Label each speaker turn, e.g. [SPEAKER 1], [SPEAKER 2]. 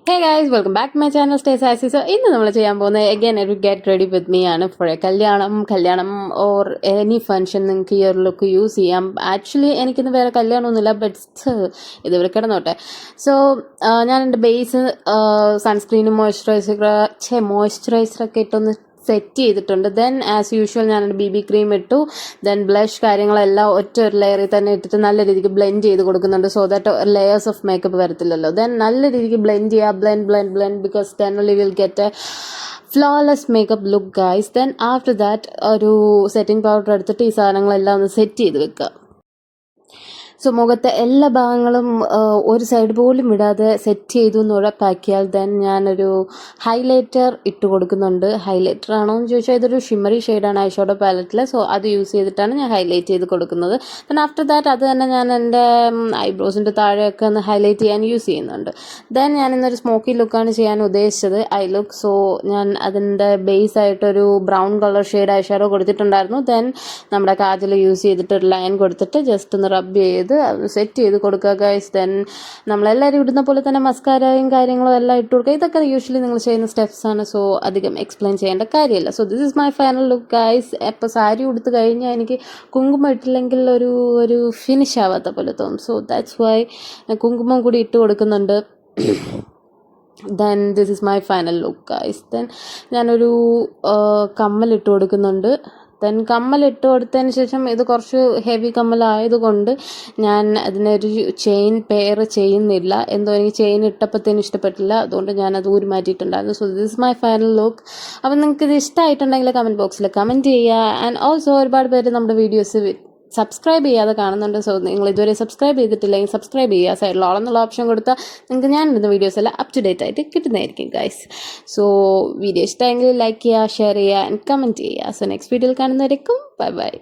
[SPEAKER 1] Hey guys, welcome back to my channel Stay Sassy. So ഇന്ന് നമ്മൾ ചെയ്യാൻ പോകുന്നത് again ഒരു get ready with me ആണ് for a കല്യാണം or any function നിങ്ങൾക്ക് ഈ ഒരു ലുക്ക് യൂസ് ചെയ്യാം. ആക്ച്വലി എനിക്കിന്ന് വേറെ കല്യാണമൊന്നുമില്ല, ബട്ട് ഇത് ഇവിടെ കിടന്നോട്ടെ. സോ ഞാൻ എൻ്റെ ബേസ് സൺസ്ക്രീനും മോയ്സ്ചറൈസറൊക്കെ ഇട്ടൊന്ന് സെറ്റ് ചെയ്തിട്ടുണ്ട്. ദെൻ ആസ് യൂഷ്വൽ ഞാനൊരു BB ക്രീം ഇട്ടു. ദെൻ ബ്ലഷ് കാര്യങ്ങളെല്ലാം ഒറ്റ ഒരു ലെയറിൽ തന്നെ ഇട്ടിട്ട് നല്ല രീതിക്ക് ബ്ലെൻഡ് ചെയ്ത് കൊടുക്കുന്നുണ്ട്, so that layers of makeup വരത്തില്ലല്ലോ. ദെൻ നല്ല രീതിക്ക് ബ്ലെൻഡ് ചെയ്യുക, blend because then only will get a flawless makeup look guys. Then after that ഒരു സെറ്റിംഗ് പൗഡർ എടുത്തിട്ട് ഈ സാധനങ്ങളെല്ലാം ഒന്ന് സെറ്റ് ചെയ്ത് വെക്കുക. സോ മുഖത്തെ എല്ലാ ഭാഗങ്ങളും ഒരു സൈഡ് പോലും വിടാതെ സെറ്റ് ചെയ്തു എന്ന് ഉറപ്പാക്കിയാൽ ദെൻ ഞാനൊരു ഹൈലൈറ്റർ ഇട്ട് കൊടുക്കുന്നുണ്ട്. ഹൈലൈറ്റർ ആണോ എന്ന് ചോദിച്ചാൽ ഇതൊരു ഷിമ്മറി ഷെയ്ഡാണ് ഐഷാഡോ പാലറ്റിൽ, സോ അത് യൂസ് ചെയ്തിട്ടാണ് ഞാൻ ഹൈലൈറ്റ് ചെയ്ത് കൊടുക്കുന്നത്. ദെൻ ആഫ്റ്റർ ദാറ്റ് അത് തന്നെ ഞാൻ എൻ്റെ ഐബ്രോസിൻ്റെ താഴെയൊക്കെ ഒന്ന് ഹൈലൈറ്റ് ചെയ്യാൻ യൂസ് ചെയ്യുന്നുണ്ട്. ദെൻ ഞാൻ ഇന്നൊരു സ്മോക്കി ലുക്കാണ് ചെയ്യാൻ ഉദ്ദേശിച്ചത്, ഐ ലുക്ക്. സോ ഞാൻ അതിൻ്റെ ബേസ് ആയിട്ടൊരു ബ്രൗൺ കളർ ഷെയ്ഡ് ഐഷാഡോ കൊടുത്തിട്ടുണ്ടായിരുന്നു. ദെൻ നമ്മുടെ കാജൽ യൂസ് ചെയ്തിട്ട് ഒരു ലൈൻ കൊടുത്തിട്ട് ജസ്റ്റ് ഒന്ന് റബ്ബ് ചെയ്ത് സെറ്റ് ചെയ്ത് കൊടുക്കുക ഗൈസ്. ദെൻ നമ്മളെല്ലാവരും ഇടുന്ന പോലെ തന്നെ മസ്കാരയും കാര്യങ്ങളും എല്ലാം ഇട്ട് കൊടുക്കുക. ഇതൊക്കെ യൂഷ്വലി നിങ്ങൾ ചെയ്യുന്ന സ്റ്റെപ്സ് ആണ്, സോ അധികം എക്സ്പ്ലെയിൻ ചെയ്യേണ്ട കാര്യമില്ല. So this is my final look guys. ഇപ്പോൾ സാരി ഉടുത്ത് കഴിഞ്ഞാൽ എനിക്ക് കുങ്കുമം ഇട്ടില്ലെങ്കിൽ ഒരു ഫിനിഷ് ആവാത്ത പോലെ തോന്നും. സോ ദാറ്റ്സ് വൈ കുങ്കുമം കൂടി ഇട്ട് കൊടുക്കുന്നുണ്ട്. Then this is my final look guys. Then ഞാനൊരു കമ്മലിട്ട് കൊടുക്കുന്നുണ്ട്. ദെൻ കമ്മലിട്ട് കൊടുത്തതിന് ശേഷം ഇത് കുറച്ച് ഹെവി കമ്മലായതുകൊണ്ട് ഞാൻ അതിനൊരു ചെയിൻ പെയർ ചെയ്യുന്നില്ല. എന്തോ എനിക്ക് ചെയിൻ ഇട്ടപ്പോഴത്തേനും ഇഷ്ടപ്പെട്ടില്ല, അതുകൊണ്ട് ഞാനത് ഊരി മാറ്റിയിട്ടുണ്ടായിരുന്നു. So this my final look. അപ്പം നിങ്ങൾക്ക് ഇത് ഇഷ്ടമായിട്ടുണ്ടെങ്കിൽ കമൻറ്റ് ബോക്സിൽ കമൻറ്റ് ചെയ്യുക. ആൻഡ് ഓൾസോ ഒരുപാട് പേര് നമ്മുടെ വീഡിയോസ് സബ്സ്ക്രൈബ് ചെയ്യാതെ കാണുന്നുണ്ട്. സോ നിങ്ങൾ ഇതുവരെ സബ്സ്ക്രൈബ് ചെയ്തിട്ടില്ലെങ്കിൽ സബ്സ്ക്രൈബ് ചെയ്യുക. സൈഡിൽ ഓൾ എന്നുള്ള ഓപ്ഷൻ കൊടുത്താൽ നിങ്ങൾക്ക് ഞാൻ ഇടുന്ന വീഡിയോസ് എല്ലാം അപ് ടു ഡേറ്റ് ആയിട്ട് കിട്ടുന്നതായിരിക്കും ഗൈസ്. സോ വീഡിയോ ഇഷ്ടമെങ്കിൽ ലൈക്ക് ചെയ്യുക, ഷെയർ ചെയ്യുക ആൻഡ് കമൻറ്റ് ചെയ്യുക. സോ നെക്സ്റ്റ് വീഡിയോയിൽ കാണുന്നവരേക്കും ബൈ ബൈ.